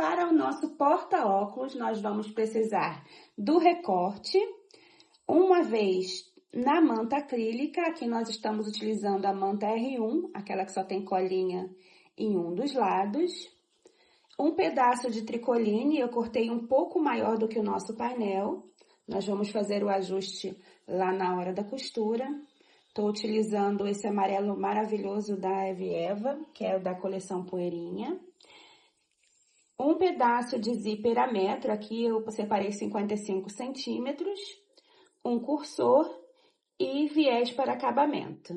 Para o nosso porta-óculos, nós vamos precisar do recorte, uma vez na manta acrílica, aqui nós estamos utilizando a manta R1, aquela que só tem colinha em um dos lados, um pedaço de tricoline, eu cortei um pouco maior do que o nosso painel, nós vamos fazer o ajuste lá na hora da costura. Estou utilizando esse amarelo maravilhoso da Eve Eva, que é da coleção Poeirinha. Um pedaço de zíper a metro, aqui eu separei 55 centímetros, um cursor e viés para acabamento.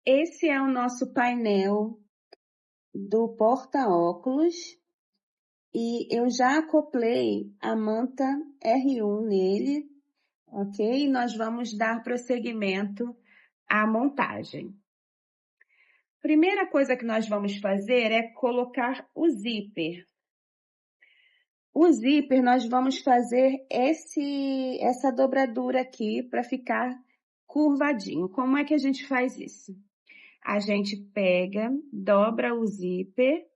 Esse é o nosso painel do porta-óculos e eu já acoplei a manta R1 nele, ok? E nós vamos dar prosseguimento à montagem. Primeira coisa que nós vamos fazer é colocar o zíper. O zíper nós vamos fazer essa dobradura aqui para ficar curvadinho. Como é que a gente faz isso? A gente pega, dobra o zíper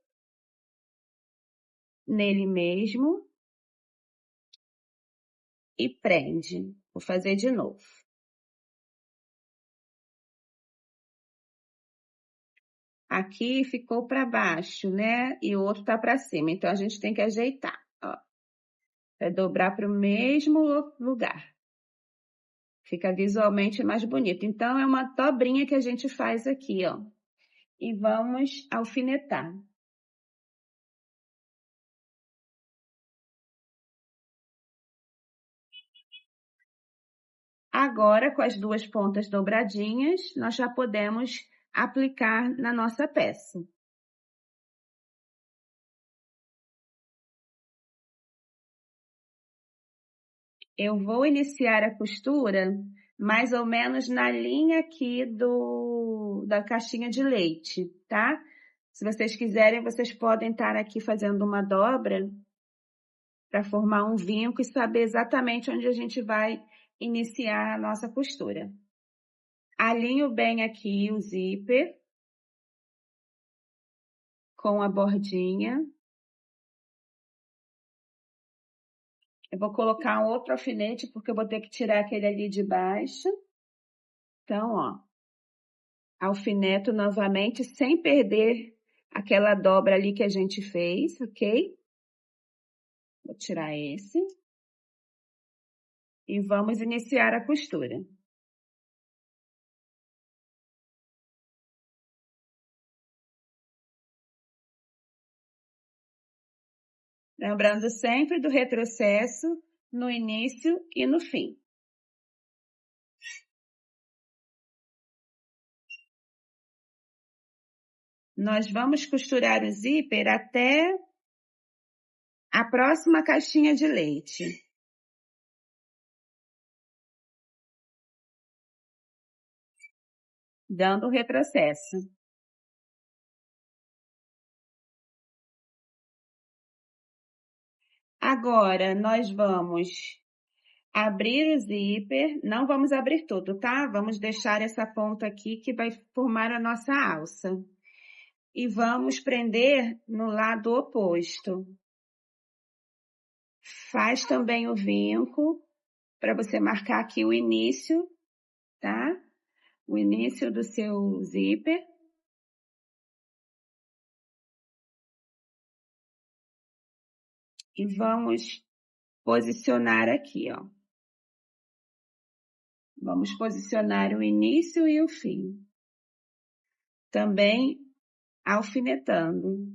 nele mesmo e prende. Vou fazer de novo. Aqui ficou para baixo, né? E o outro tá para cima. Então, a gente tem que ajeitar, ó. É dobrar para o mesmo lugar. Fica visualmente mais bonito. Então, é uma dobrinha que a gente faz aqui, ó. E vamos alfinetar. Agora, com as duas pontas dobradinhas, nós já podemos aplicar na nossa peça. Eu vou iniciar a costura mais ou menos na linha aqui da caixinha de leite, tá? Se vocês quiserem, vocês podem estar aqui fazendo uma dobra para formar um vinco e saber exatamente onde a gente vai iniciar a nossa costura. Alinho bem aqui o zíper com a bordinha. Eu vou colocar um outro alfinete, porque eu vou ter que tirar aquele ali de baixo. Então, ó, alfineto novamente, sem perder aquela dobra ali que a gente fez, ok? Vou tirar esse. E vamos iniciar a costura. Lembrando sempre do retrocesso no início e no fim. Nós vamos costurar o zíper até a próxima caixinha de leite. Dando retrocesso. Agora, nós vamos abrir o zíper, não vamos abrir tudo, tá? Vamos deixar essa ponta aqui que vai formar a nossa alça. E vamos prender no lado oposto. Faz também o vinco, para você marcar aqui o início, tá? O início do seu zíper. E vamos posicionar aqui, ó. Vamos posicionar o início e o fim. Também alfinetando.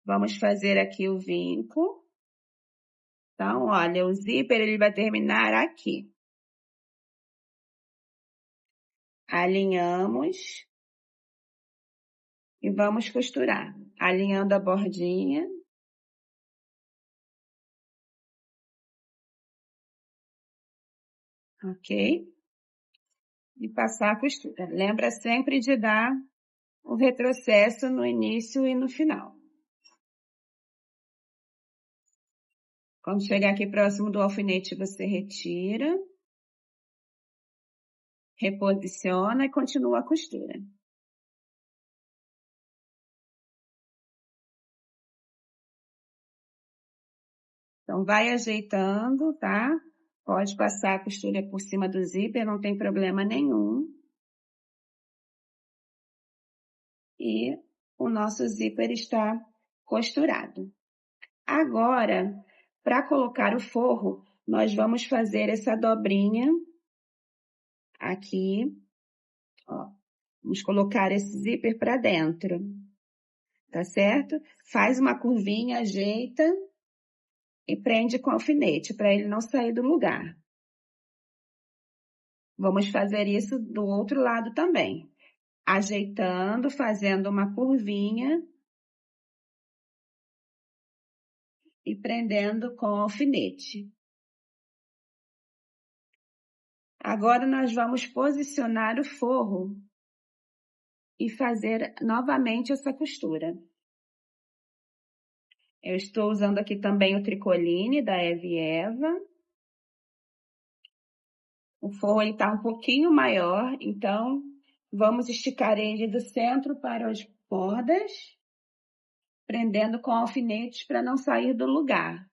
Vamos fazer aqui o vinco. Então, olha, o zíper ele vai terminar aqui. Alinhamos. E vamos costurar. Alinhando a bordinha. Ok? E passar a costura. Lembra sempre de dar o retrocesso no início e no final. Quando chegar aqui próximo do alfinete, você retira, reposiciona e continua a costura. Então, vai ajeitando, tá? Pode passar a costura por cima do zíper, não tem problema nenhum. E o nosso zíper está costurado. Agora, para colocar o forro, nós vamos fazer essa dobrinha aqui, ó. Vamos colocar esse zíper para dentro, tá certo? Faz uma curvinha, ajeita e prende com alfinete, para ele não sair do lugar. Vamos fazer isso do outro lado também. Ajeitando, fazendo uma curvinha e prendendo com alfinete. Agora, nós vamos posicionar o forro e fazer novamente essa costura. Eu estou usando aqui também o tricoline da Eve Eva. O forro está um pouquinho maior, então vamos esticar ele do centro para as bordas, prendendo com alfinetes para não sair do lugar.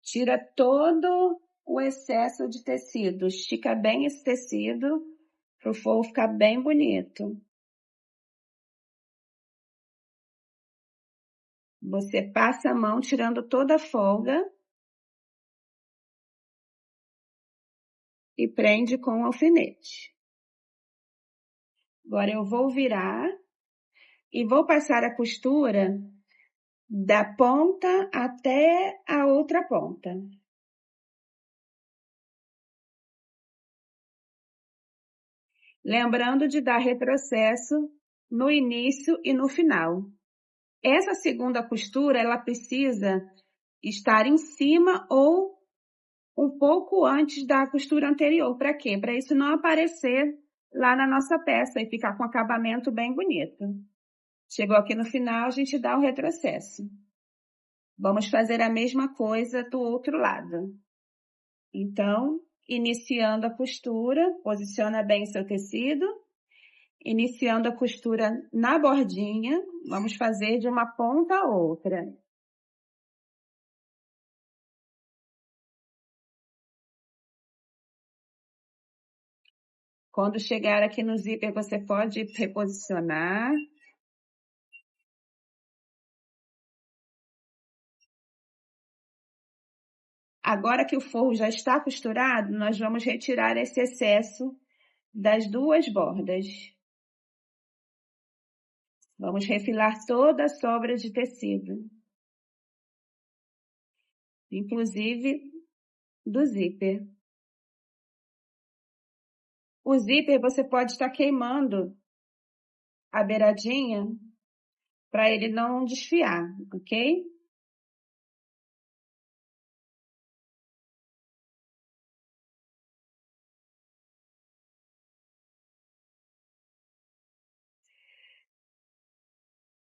Tira todo o excesso de tecido, estica bem esse tecido para o forro ficar bem bonito. Você passa a mão tirando toda a folga e prende com o alfinete. Agora eu vou virar e vou passar a costura da ponta até a outra ponta. Lembrando de dar retrocesso no início e no final. Essa segunda costura, ela precisa estar em cima ou um pouco antes da costura anterior. Para quê? Para isso não aparecer lá na nossa peça e ficar com acabamento bem bonito. Chegou aqui no final, a gente dá o retrocesso. Vamos fazer a mesma coisa do outro lado. Então, iniciando a costura, posiciona bem seu tecido. Iniciando a costura na bordinha, vamos fazer de uma ponta a outra. Quando chegar aqui no zíper, você pode reposicionar. Agora que o forro já está costurado, nós vamos retirar esse excesso das duas bordas. Vamos refilar toda a sobra de tecido, inclusive do zíper. O zíper você pode estar queimando a beiradinha para ele não desfiar, ok?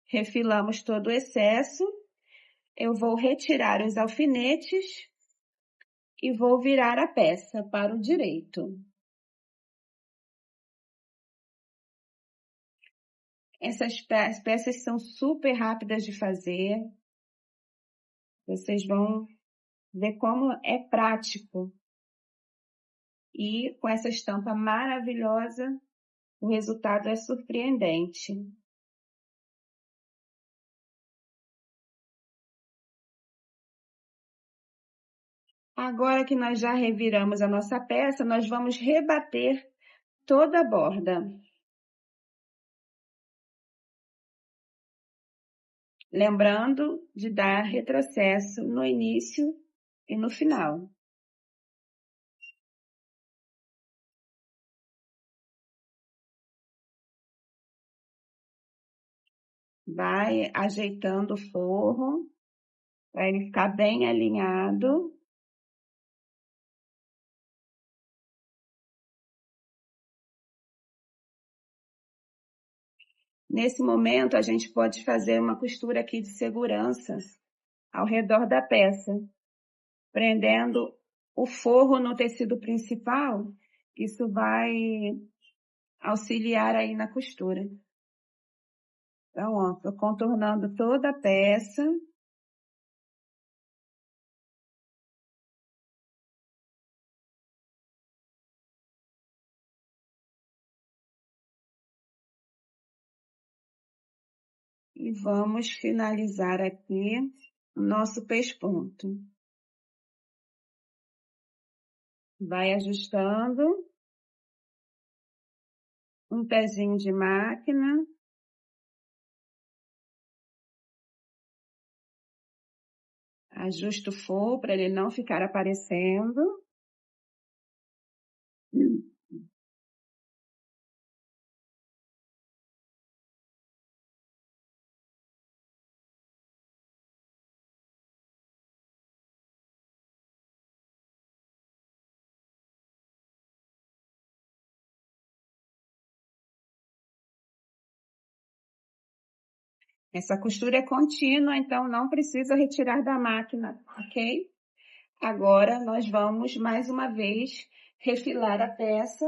Refilamos todo o excesso. Eu vou retirar os alfinetes e vou virar a peça para o direito. Essas peças são super rápidas de fazer. Vocês vão ver como é prático. E com essa estampa maravilhosa, o resultado é surpreendente. Agora que nós já reviramos a nossa peça, nós vamos rebater toda a borda. Lembrando de dar retrocesso no início e no final. Vai ajeitando o forro para ele ficar bem alinhado. Nesse momento, a gente pode fazer uma costura aqui de segurança ao redor da peça, prendendo o forro no tecido principal. Isso vai auxiliar aí na costura. Então, ó, tô contornando toda a peça. E vamos finalizar aqui o nosso pesponto. Vai ajustando um pezinho de máquina. Ajusta o forro para ele não ficar aparecendo. Essa costura é contínua, então não precisa retirar da máquina, ok? Agora, nós vamos, mais uma vez, refilar a peça,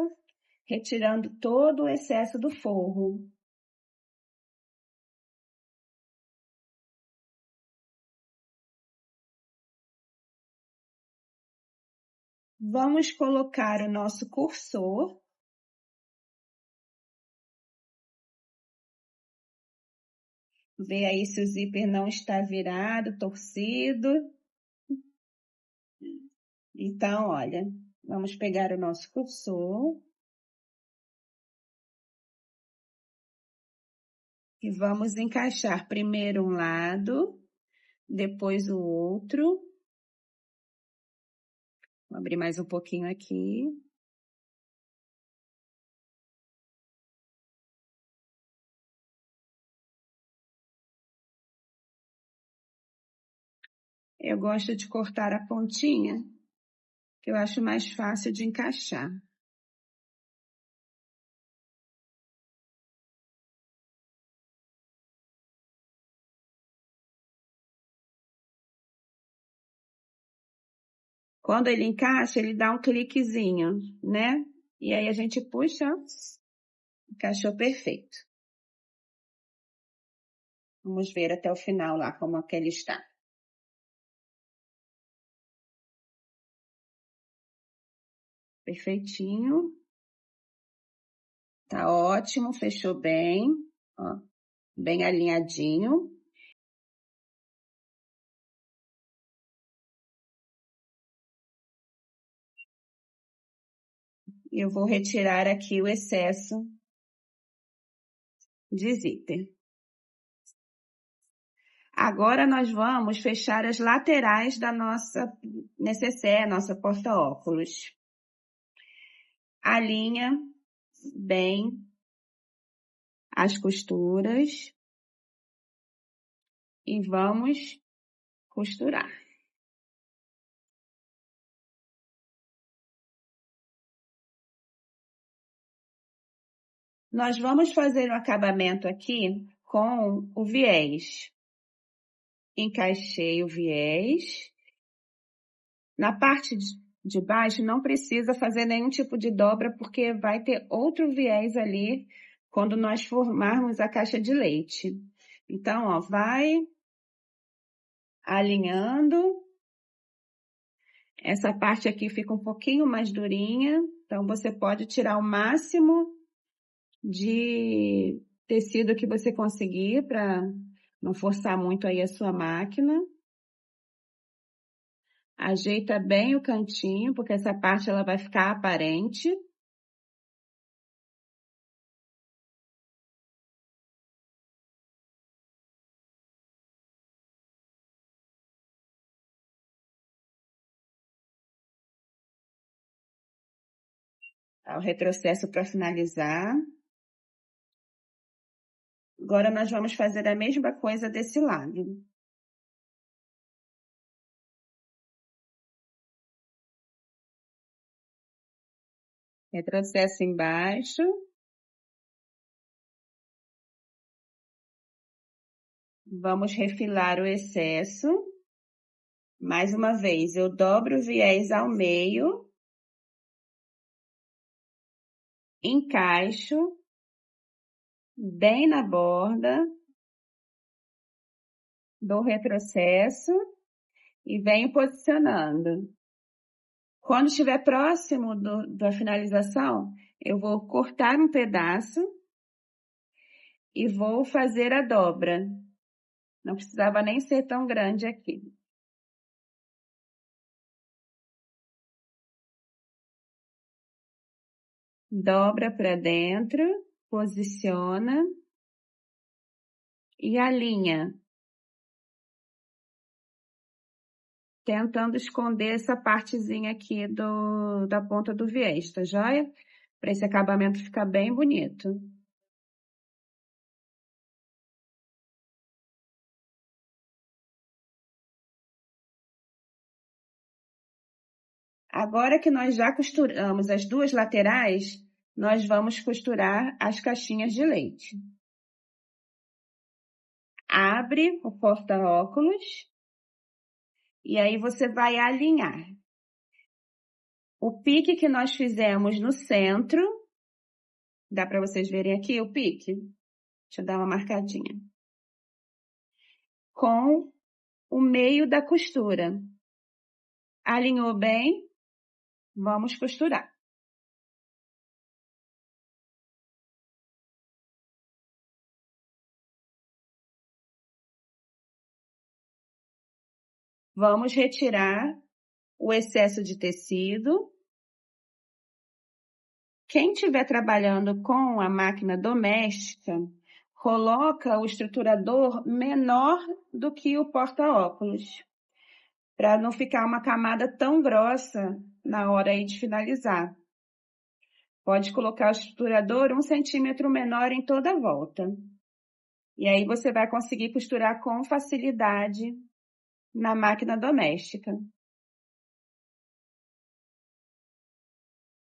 retirando todo o excesso do forro. Vamos colocar o nosso cursor. Vê aí se o zíper não está virado, torcido. Então, olha, vamos pegar o nosso cursor e vamos encaixar primeiro um lado, depois o outro. Vou abrir mais um pouquinho aqui. Eu gosto de cortar a pontinha, que eu acho mais fácil de encaixar. Quando ele encaixa, ele dá um cliquezinho, né? E aí a gente puxa, encaixou perfeito. Vamos ver até o final lá como é que ele está. Perfeitinho. Tá ótimo, fechou bem, ó, bem alinhadinho. Eu vou retirar aqui o excesso de zíper. Agora nós vamos fechar as laterais da nossa necessaire, nossa porta-óculos. Alinha bem as costuras e vamos costurar. Nós vamos fazer o acabamento aqui com o viés. Encaixei o viés. Na parte de baixo não precisa fazer nenhum tipo de dobra, porque vai ter outro viés ali quando nós formarmos a caixa de leite. Então, ó, vai alinhando. Essa parte aqui fica um pouquinho mais durinha, então você pode tirar o máximo de tecido que você conseguir para não forçar muito aí a sua máquina. Ajeita bem o cantinho, porque essa parte ela vai ficar aparente. O retrocesso para finalizar. Agora nós vamos fazer a mesma coisa desse lado. Retrocesso embaixo. Vamos refilar o excesso. Mais uma vez, eu dobro o viés ao meio, encaixo bem na borda, dou retrocesso e venho posicionando. Quando estiver próximo da finalização, eu vou cortar um pedaço e vou fazer a dobra. Não precisava nem ser tão grande aqui. Dobra para dentro, posiciona e alinha. Tentando esconder essa partezinha aqui da ponta do viés, tá joia? Para esse acabamento ficar bem bonito. Agora que nós já costuramos as duas laterais, nós vamos costurar as caixinhas de leite. Abre o porta-óculos e aí você vai alinhar. O pique que nós fizemos no centro, dá para vocês verem aqui o pique? Deixa eu dar uma marcadinha. Com o meio da costura. Alinhou bem? Vamos costurar. Vamos retirar o excesso de tecido. Quem estiver trabalhando com a máquina doméstica, coloca o estruturador menor do que o porta-óculos, para não ficar uma camada tão grossa na hora aí de finalizar. Pode colocar o estruturador 1 centímetro menor em toda a volta. E aí você vai conseguir costurar com facilidade na máquina doméstica.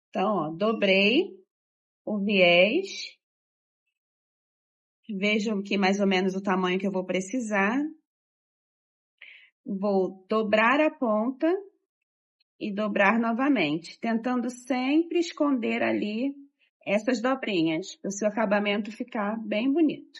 Então, ó, dobrei o viés. Vejo aqui mais ou menos o tamanho que eu vou precisar. Vou dobrar a ponta e dobrar novamente, tentando sempre esconder ali essas dobrinhas, para o seu acabamento ficar bem bonito.